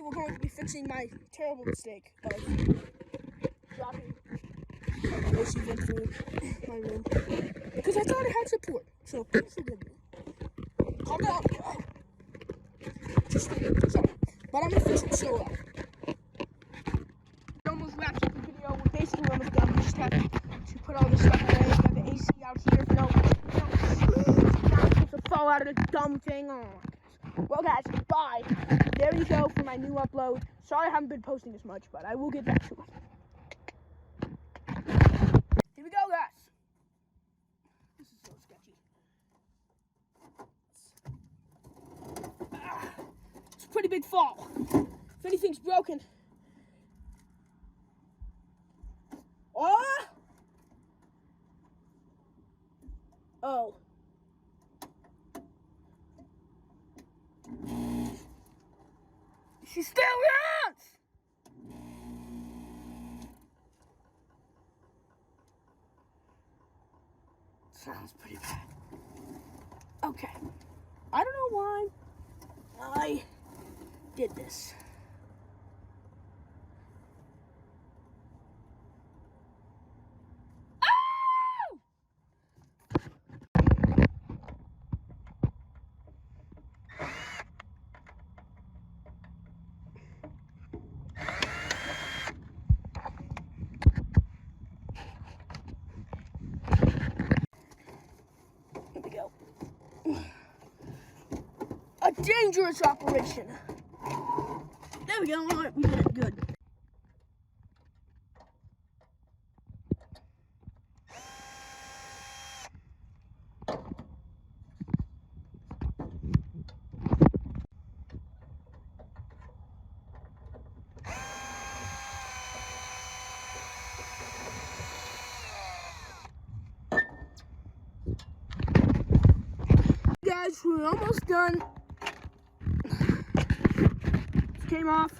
we're going to be fixing my terrible mistake of dropping AC vent through my room. Because I thought it had support. So please forgive me. Calm down. Just sorry. But I'm gonna fix it so almost wrapped up the video. We're basically almost done. We just have to put all this stuff away. We got the AC out here. No, it's supposed to fall out of the dumb thing. Oh my gosh. Well, guys, bye. There you go for my new upload. Sorry I haven't been posting as much, but I will get back to it. Here we go, guys. This is so sketchy. It's a pretty big fall. If anything's broken. Oh! Oh. She still runs! Sounds pretty bad. Okay. I don't know why I did this. Here we go. A dangerous operation. There we go. All right, we did it. Good. Guys, we're almost done. It came off.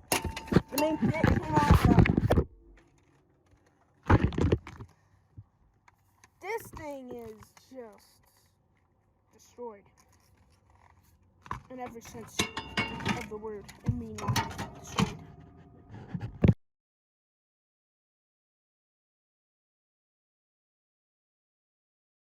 The main bit came off. This thing is just destroyed in every sense of the word and meaning. Destroyed.